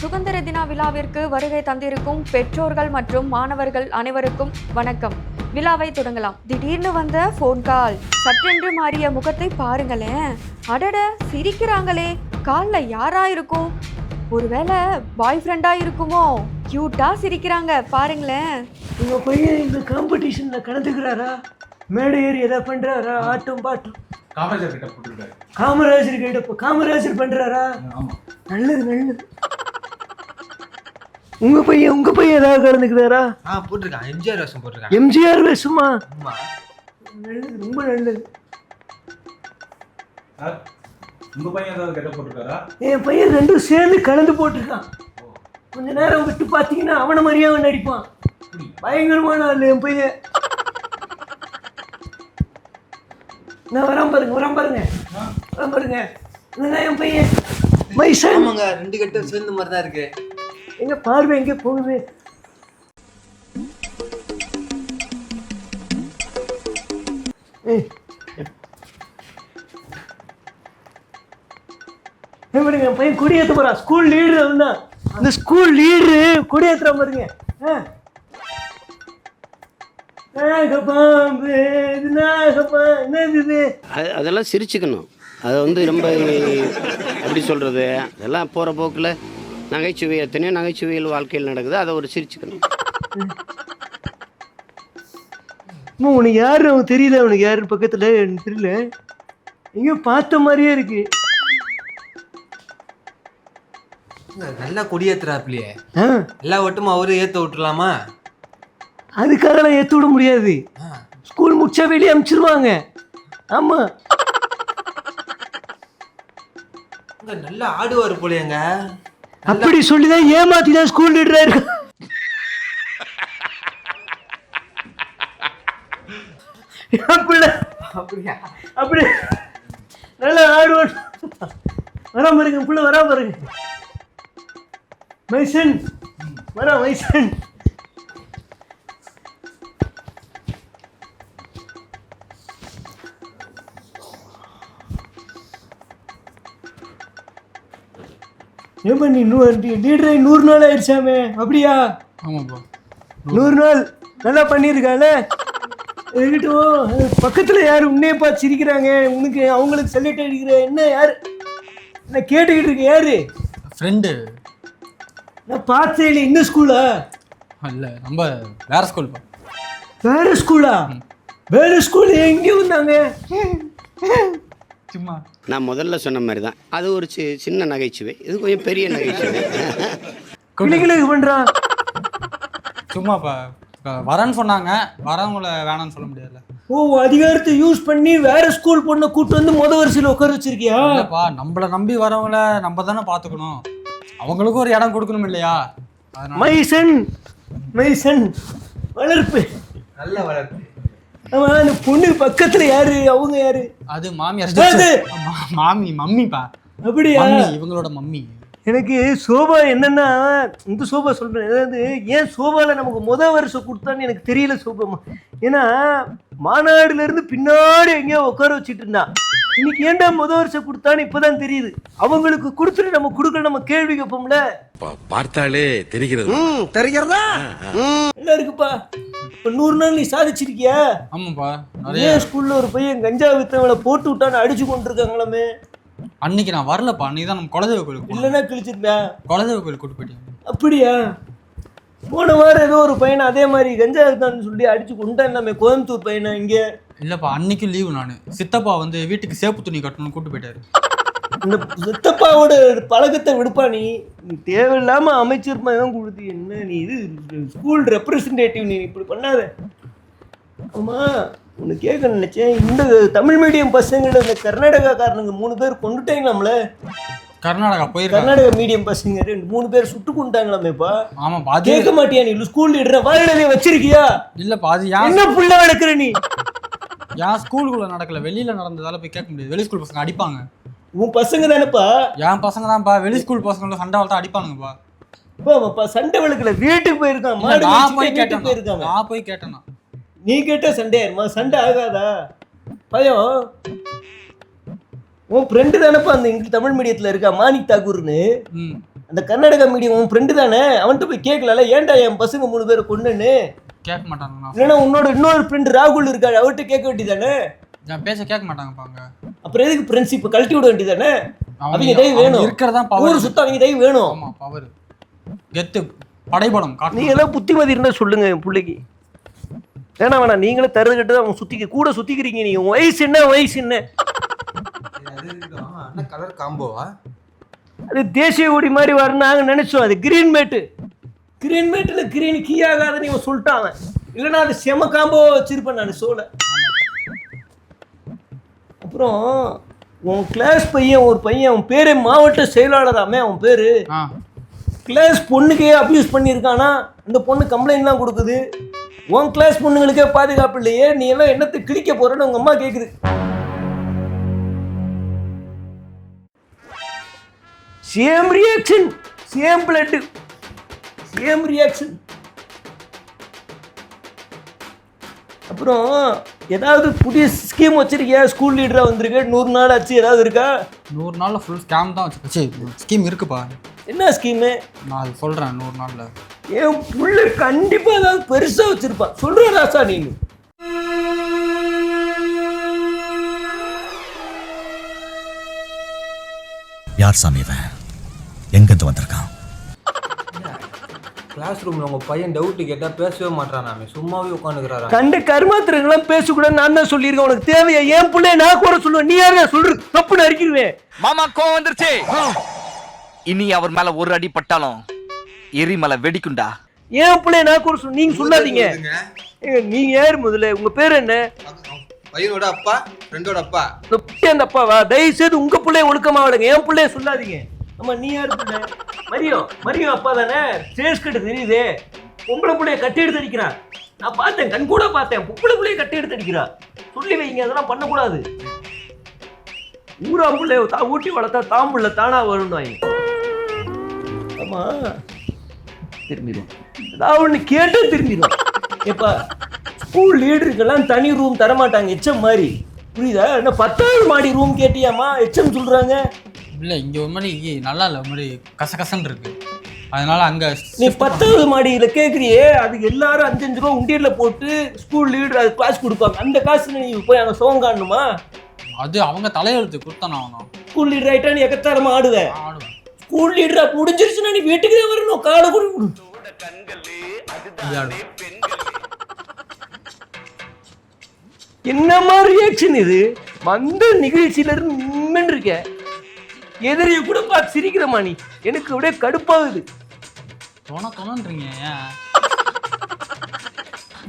சுதந்திர தின விழாவிற்கு வருகை தந்திருக்கும் பெற்றோர்கள் மற்றும் மாணவர்கள் அனைவருக்கும் வணக்கம். விழாவை தொடங்கலாம். திடீர்னு வந்த ஃபோன் கால். சற்றென்று மாறிய முகத்தை பாருங்களேன். அடட, சிரிக்கிறாங்களே. கால்ல யாரா இருக்கும்? ஒருவேளை பாய் ஃப்ரெண்டா இருக்குமோ? கியூட்டா சிரிக்கிறாங்க பாருங்களேன். உங்க பையன் இந்த காம்படிஷன்ல கலந்துக்கிறாரா? மேடை ஏறி எதை பண்றாரா? ஆட்டம் பாட்டம் காமராஜர் கிட்ட போட்டுருக்காரு. காமராஜர் பண்றாரா? நல்லது நல்லது. உங்க பையன் ஏதாவது கலந்துக்கிறாரா? போட்டிருக்கான். எம்ஜிஆர் வேஷம் போட்டிருக்கான். எம்ஜிஆர் வேஷமா? நல்லது, ரொம்ப நல்லது. உங்க பையன் ஏதாவது கிட்ட போட்டிருக்காரா? என் பையன் ரெண்டும் சேர்ந்து கலந்து போட்டிருக்கான். கொஞ்ச நேரம் விட்டு பாத்தீங்கன்னா அவனை மாதிரியே அவன் நடிப்பான். பயங்கரமான ஆள் என் பையன். நான் வராம பாருங்க. இதுதான் என் பையன் மைசன். ஆமாங்க, ரெண்டு கட்டம் சேர்ந்த மாதிரி தான் இருக்கு. எங்க பார்வை எங்க போகுது? என் பையன் கொடியேற்ற போறான். ஸ்கூல் லீடர் அவன். அந்த ஸ்கூல் லீடரு கொடியேற்ற பாருங்க. அதெல்லாம் சிரிச்சுக்கணும். அதை ரொம்ப எப்படி சொல்கிறது, அதெல்லாம் போகிற போக்கில் நகைச்சுவை, எத்தனையோ நகைச்சுவைகள் வாழ்க்கையில் நடக்குது. அதை ஒரு சிரிச்சுக்கணும். உனக்கு யாரு அவன் தெரியல? அவனுக்கு யாரு பக்கத்தில் எனக்கு தெரியல. எங்கேயோ பார்த்த மாதிரியே இருக்கு. நல்லா கொடியேத்துறாப்லையே. எல்லா வட்டமும் அவரு ஏற்ற விட்டுலாமா? அதுக்காக ஏற்ற விட முடியாது. ஸ்கூல் முடிச்சா வெளியே அனுப்பிச்சிருவாங்க. ஆமா, நல்லா ஆடுவாரு போலயேங்க. அப்படி சொல்லிதான் ஏமாத்திதான் ஸ்கூல் லீடரா இருக்கு. அப்படி நல்லா ஆடுவார். வரா பாருங்க, புள்ள வரா பாருங்க. மைசன் வரா. மைசன் ஏமா நீ லீடரை 100 நாள் ஆயிடுச்சாமே? அப்படியா? ஆமாப்பா, 100 நாள் நல்லா பண்ணியிருக்கால. இருக்கட்டும். பக்கத்தில் யார் உன்னையே பார்த்து சிரிக்கிறாங்க? உனக்கு அவங்களுக்கு சொல்லிட்டு இருக்கிற என்ன? யார் என்ன கேட்டுக்கிட்டு இருக்க? யாரு? ஃப்ரெண்டு. நான் பார்த்தே இல்லை. இந்த ஸ்கூலா? இல்லை, நம்ம வேற ஸ்கூல்ப்பா. வேற ஸ்கூலா? வேற ஸ்கூல் எங்கேயும் வந்தாங்க? சும்மா நான் முதல்ல சொன்ன மாதிரி தான். அது ஒரு சின்ன நகைச்சுவை, இது கொஞ்சம் பெரிய நகைச்சுவை. கிளிகளுக்கு பண்ணுறான். சும்மாப்பா, வரேன்னு சொன்னாங்க. வரவங்கள வேணான்னு சொல்ல முடியாதுல்ல. ஓ, அதிகாரத்தை யூஸ் பண்ணி வேற ஸ்கூல் பொண்ணை கூட்டு வந்து வரிசையில் உட்கார வச்சிருக்கியா? இல்லப்பா, நம்மளை நம்பி வரவங்கள நம்ம தானே பார்த்துக்கணும். அவங்களுக்கும் ஒரு இடம் கொடுக்கணும் இல்லையா? மைசன் வளர்ப்பு, நல்ல வளர்ப்பு. ஆமா, அந்த பொண்ணு பக்கத்துல யாரு? அவங்க யாரு? அது மாமியார். மம்மிப்பா. அப்படியா? இவங்களோட மம்மி. எனக்கு சோபா என்னன்னா, இந்த சோபா சொல்றேன். அதாவது ஏன் சோபால நமக்கு வருஷம் கொடுத்தான்னு எனக்கு தெரியல. சோபா ஏன்னா மாநாடுல இருந்து பின்னாடி எங்கேயோ உட்கார வச்சுட்டு இருந்தான். இன்னைக்கு ஏன்டா வருஷம் கொடுத்தான்னு இப்பதான் தெரியுது. அவங்களுக்கு கொடுத்துட்டு நம்ம கொடுக்கல, நம்ம கேள்வி கேட்போம்ல. பார்த்தாலே தெரிகிறதா? நல்லா இருக்குப்பா. இப்ப 100 நாள் நீ சாதிச்சிருக்கியா? ஆமாப்பா. நிறைய ஸ்கூல்ல ஒரு பையன் கஞ்சா வித்தவளை போட்டு விட்டான்னு அடிச்சு கொண்டு இருக்காங்களாமே. அன்னைக்கு நான் வரலப்பா. அன்னைக்கு தான் நம்ம குலதெய்வ கோயிலுக்கு இல்லைன்னா கிழிச்சிருந்தா? குலதெய்வ கோயில் கூட்டு போயிட்டேன். அப்படியா? போன வாரம் ஏதோ ஒரு பையனை அதே மாதிரி கஞ்சா வித்தான்னு சொல்லி அடிச்சு கொண்டான் நம்ம கோயம்புத்தூர் பையனை. இங்கே இல்லப்பா, அன்னைக்கும் லீவு. நான் சித்தப்பா வீட்டுக்கு சேப்பு துணி கட்டணும்னு கூட்டு போயிட்டாரு. இந்த சித்தப்பாவோட பழக்கத்தை விடுப்பா. நீ தேவையில்லாம அமைச்சர் தான் கொடுத்து என்ன நீ? இது ஸ்கூல் ரெப்ரசன்டேட்டிவ். நீ இப்படி பண்ணாத. ஆமா, உன்னை கேட்க நினைச்சேன். இந்த தமிழ் மீடியம் பசங்கள இந்த கர்நாடகாக்காரனுங்க 3 பேர் கொண்டுட்டாங்களாம்ல. கர்நாடகா கர்நாடகா மீடியம் பசங்க 3 பேர் சுட்டு கொண்டுட்டாங்களாமேப்பா. ஆமாப்பா. கேட்க மாட்டியா? நீ ஸ்கூல் லீடர் வாயிலே வச்சிருக்கியா? இல்லப்பா, அது என்ன புள்ள வளர்க்குற நீ? என் ஸ்கூலுக்குள்ள நடக்கல, வெளியில நடந்ததால போய் கேட்க முடியாது. வெளி ஸ்கூல் பசங்க அடிப்பாங்க. உன் பசங்க தானேப்பா? என் பசங்க தான்ப்பா. வெளி ஸ்கூல் பசங்கள சண்டை வளர்த்தா அடிப்பானுங்கப்பா. சண்டை வளர்க்கல, வீட்டுக்கு போயிருக்கான். நான் போய் கேட்டேன். நீ கேட்ட சண்டை ஆயிருமா? சண்டை ஆகாதா பயம்? உன் ஃப்ரெண்டு தானப்பா அந்த இங்கிலீஷ் தமிழ் மீடியத்தில் இருக்கா, மாணிக் தாக்கூர்னு. அந்த கர்நாடகா மீடியம் உன் ஃப்ரெண்டு தானே, அவன்கிட்ட போய் கேட்கல ஏன்டா என் பசங்க 3 பேரை கொண்டுன்னு? கேட்க மாட்டாங்கண்ணா. இல்லைன்னா உன்னோட இன்னொரு ஃப்ரெண்டு ராகுல் இருக்காரு, அவர்கிட்ட கேட்க வேண்டியதானே? என் பேச்ச கேட்க மாட்டாங்கப்பாங்க. அப்புறம் எதுக்கு ஃப்ரெண்ட்ஷிப் கழட்டி விட வேண்டியதானே? அவங்க தயவு வேணும், இருக்கிறதா ஊர் பவர். சுத்தம் அவங்க தயவு வேணும். ஆமா பவர் கெத்து படைபடம் நீங்க காட்டு. எல்லாம் புத்திமதி இருந்தா சொல்லுங்க என் பிள்ளைக்கு. வேணாம் நீங்களே தருது கட்டு அவங்க கூட சுத்திக்கிறீங்க. நீங்க வயசு என்ன அது இருக்கட்டும். அண்ணா கலர் காம்போவா? அது தேசிய கொடி மாதிரி வரும் நாங்க நினைச்சோம். அது கிரீன் மேட்டு கிரீன் கீ ஆகாதுன்னு இவன் சொல்லிட்டான். இல்லைன்னா அது செம காம்போ வச்சிருப்பேன் நான் சோலை. அப்புறம் உன் கிளாஸ் பையன் ஒரு பையன், அவன் பேரே மாவட்ட செயலாளராமே, அவன் பேரு கிளாஸ் பொண்ணுக்கே அபியூஸ் பண்ணியிருக்கானா. அந்த பொண்ணு கம்ப்ளைண்ட்லாம் கொடுக்குது. உன் கிளாஸ் பொண்ணுங்களுக்கே பாதுகாப்பு இல்லையே, நீ எல்லாம் என்னத்தை கிழிக்க போறன்னு உங்க அம்மா கேக்குது. Same reaction, same blood, same reaction. அப்புறம் ஏதாவது புதிய ஸ்கீம் வச்சிருக்கியா? ஸ்கூல் லீடரா வந்திருக்க, 100 நாள் ஆச்சு, ஏதாவது இருக்கா? 100 நாள்ல ஃபுல் ஸ்கேம் தான் வச்சு. ஸ்கீம் இருக்குப்பா. என்ன ஸ்கீமு? நான் அது சொல்றேன். 100 நாள்ல என் புள்ள கண்டிப்பா ஏதாவது பெருசா வச்சிருப்பான். சொல்ற ராசா நீங்க. யார் சாமி இவன்? எங்கிருந்து வந்திருக்கான்? கிளாஸ் ரூம்ல உங்க பையன் டவுட் கேட்டா பேசவே மாட்டானாமே, சும்மாவே உட்காந்துக்கிறாரா? கண்ட கர்மாத்திரங்களாம் பேசக்கூடாது நான் தான் சொல்லியிருக்கேன். உனக்கு தேவையா? என் பிள்ளைய நான் கூட சொல்லுவேன், நீ யாரா சொல்ற? தப்புன்னு அடிக்கிடுவேன். மாமா கோவம் வந்துருச்சு. இனி அவர் மேல ஒரு அடி பட்டாலும் எரிமலை வெடிக்குண்டா. என் பிள்ளைய நான் கூட சொல்லுவேன், நீங்க சொல்லாதீங்க. நீங்க யாரு முதல்ல? உங்க பேர் என்ன? பையனோட அப்பா, ஃப்ரெண்டோட அப்பா. அந்த அப்பாவா? தயவு செய்து உங்க பிள்ளைய ஒழுக்கமா விடுங்க, என் பிள்ளைய சொல்லாதீங்க. ஆமா நீ யாரு பிள்ளை? மரியம் அப்பா தானே? சேஸ் கட்டு தெரியுது. பொம்பளை பிள்ளைய கட்டி எடுத்து அடிக்கிறான். நான் பார்த்தேன், கண் கூட பார்த்தேன். பொம்பளை பிள்ளைய கட்டி எடுத்து அடிக்கிறா. சொல்லி வைங்க, அதெல்லாம் பண்ணக்கூடாது. ஊரா பிள்ளைய ஊட்டி வளர்த்தா தாம்புள்ள தானா வரும்னு. ஆமா திரும்பிடும், ஏதாவது ஒண்ணு கேட்டு திரும்பிடும். எப்பா ஸ்கூல் லீடருக்கெல்லாம் தனி ரூம் தரமாட்டாங்க, எச்எம் மாதிரி, புரியுதா? என்ன 10வது மாடி ரூம் கேட்டியாமா? எச்எம் சொல்றாங்க. இல்ல இங்க ஒரு மாதிரி நல்லா இல்ல, ஒரு மாதிரி கசகசன்னு இருக்கு. அதனால அங்க நீ 10வது மாடியில கேக்குறியே, அது எல்லாரும் 5-5 ரூபா உண்டியல்ல போட்டு ஸ்கூல் லீடர் அது கிளாஸ் கொடுப்பாங்க. அந்த காசு நீ போய் அங்க சோகம் காணணுமா? அது அவங்க தலையெழுத்து கொடுத்தானே ஆகணும். ஸ்கூல் லீடர் ஆயிட்டா நீ எக்கத்தாரமா ஆடுவேன். ஆடுவேன். ஸ்கூல் லீடரா முடிஞ்சிருச்சுன்னா நீ வீட்டுக்கு தான் வரணும். காலை கூட என்ன மாதிரி ரியாக்ஷன் இது? வந்த நிகழ்ச்சியில இருந்து நின்று இருக்க, எதிரிய கூட பார்த்து சிரிக்கிறமா நீ? எனக்கு அப்படியே கடுப்பாகுது. தோணுன்றீங்க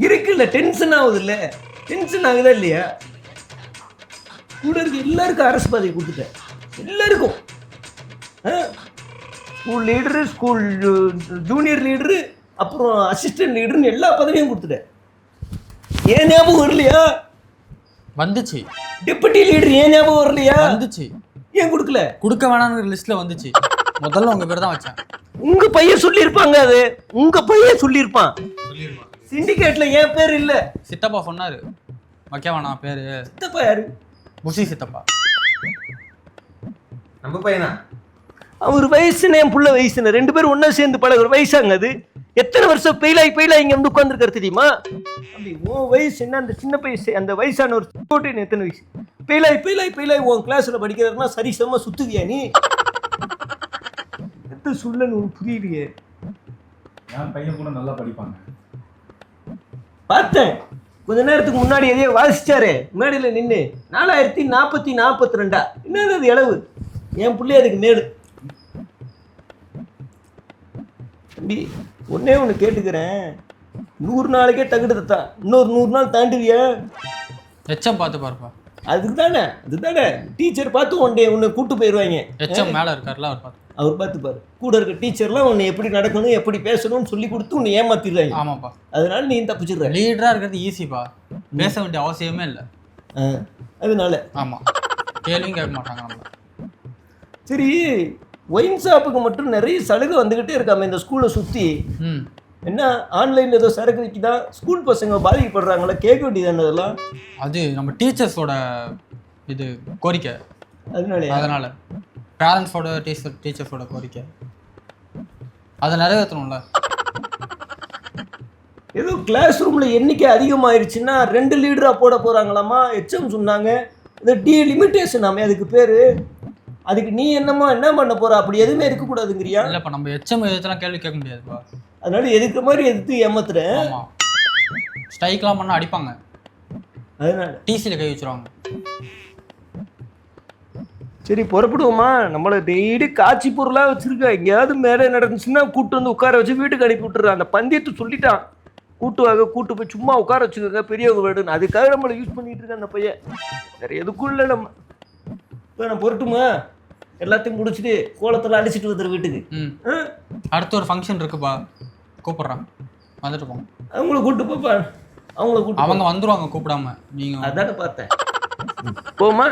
இருக்குல்ல, டென்ஷன் ஆகுது இல்ல? டென்ஷன் ஆகுதா இல்லையா? கூட இருக்க எல்லாருக்கும் அரசு பதவி கொடுத்துட்டேன், எல்லாருக்கும். School leader, school junior leader, அப்புறம் அசிஸ்டன்ட் லீடர்னு எல்லா பதவியும் கொடுத்துட்டேன். ஏன் ஞாபகம் வரலையா? வந்துச்சு. டெபுட்டி லீடர் ஏன் ஞாபகம் வரலையா? வந்துச்சு. ஏன் கொடுக்கல? கொடுக்க வேணாம்னு லிஸ்ட்ல வந்துச்சு. முதல்ல உங்க பேர் தான் வச்சேன். உங்க பையன் சொல்லியிருப்பாங்க, அது உங்க பையன் சொல்லியிருப்பான். சிண்டிகேட்ல என் பேர் இல்ல. சித்தப்பா சொன்னாரு வைக்க வேணாம் பேரு. சித்தப்பா யாரு? புஷி சித்தப்பா. நம்ம பையனா? அவர் வயசுன்னு என் புள்ள வயசுன்னு 2 பேரும் ஒன்னா சேர்ந்து பழகுற வயசாங்க அது. எத்தனை வருஷம் பெயிலாய் இங்க வந்து உட்காந்துருக்காரு தெரியுமா? அப்படி உன் வயசு என்ன? அந்த சின்ன பையன், அந்த வயசான ஒரு போட்டு எத்தனை வயசு? பெயிலாய் உன் கிளாஸ்ல படிக்கிறதுனா சரிசமா சுத்துவியா நீ? எத்த சொல்லன்னு புரியலையே. என் பையன் கூட நல்லா படிப்பாங்க. பார்த்தேன் கொஞ்ச நேரத்துக்கு முன்னாடி எதையோ வாசிச்சாரு மேடையில நின்று. 4042. என்னது அது இளவு? என் பிள்ளை அதுக்கு மேடு. தம்பி ஒன்னே ஒன்று கேட்டுக்கிறேன், 100 நாளைக்கே தகுடு தான், இன்னொரு 100 நாள் தாண்டுவியா? எச்எம் பார்த்து பாருப்பா. அதுதானே டீச்சர் பார்த்து உன்னை கூட்டு போயிடுவாங்க. எச்எம் மேல இருக்காருல, அவர் பார்த்துப்பாரு. கூட இருக்க டீச்சர்லாம் உன்னை எப்படி நடக்கணும், எப்படி பேசணும்னு சொல்லி கொடுத்து உன்னை ஏமாத்திடுறாங்க. ஆமாப்பா. அதனால நீ தப்பிச்சிடுற. லீடரா இருக்கிறது ஈஸிப்பா, பேச வேண்டிய அவசியமே இல்லை. அதனால ஆமா, கேள்வியும் கேட்க மாட்டாங்க நம்மள. சரி, ஒயின் ஷாப்புக்கு மட்டும் நிறைய சலுகை வந்துகிட்டே இருக்காம இந்த ஸ்கூலை சுற்றி. என்ன ஆன்லைன்ல ஏதோ சரக்கு விற்கிதா? ஸ்கூல் பசங்க பாதிக்கப்படுறாங்களா? கேட்க வேண்டியதானே அதெல்லாம்? அது நம்ம டீச்சர்ஸோட இது கோரிக்கை. அதனால பேரண்ட்ஸோட டீச்சர்ஸோட கோரிக்கை. அதை நிறைவேற்றணும்ல. ஏதோ கிளாஸ் ரூமில் எண்ணிக்கை அதிகமாயிருச்சுன்னா 2 லீடராக போட போகிறாங்களாமா ஹெச்எம் சொன்னாங்க. இது டீலிமிட்டேஷனாமே அதுக்கு பேர். அதுக்கு நீ என்ன பண்ண போற? அப்படி எதுவுமே இருக்கக்கூடாதுங்கிறியா? இல்லைப்பா, நம்ம எச்எம் எதிர்த்துலாம் கேள்வி கேட்க முடியாதுப்பா. அதனால எதுக்குற மாதிரி எதிர்த்து ஏமாத்துறேன். ஆமாம், ஸ்ட்ரைக்லாம் பண்ணால் அடிப்பாங்க. அதனால டிசியில் கை வச்சுருவாங்க. சரி புறப்படுவோமா? நம்மளை டெய்லி காட்சி பொருளாக வச்சிருக்கா. எங்கேயாவது மேலே நடந்துச்சுன்னா கூட்டு வந்து உட்கார வச்சு வீட்டுக்கு அனுப்பி விட்டுறான். அந்த பந்தயத்தை சொல்லிட்டான், கூட்டு போய் சும்மா உட்கார வச்சுக்கோங்க பெரியவங்க வீடுன்னு. அதுக்காக நம்மளை யூஸ் பண்ணிட்டு இருக்க அந்த பையன். வேற எதுக்கும் இல்லை நம்ம. இப்போ நான் பொருட்டுமா? எல்லாத்தையும் முடிச்சுட்டு கோலத்தில் அடிச்சுட்டு வந்துடுற வீட்டுக்கு. அடுத்து ஒரு ஃபங்க்ஷன் இருக்குப்பா, கூப்பிட்றான், வந்துட்டு போங்க. அவங்கள கூப்பிட்டு போப்பா. அவங்க வந்துருவாங்க கூப்பிடாம. நீங்கள் அதானே பார்த்தேன். போமா.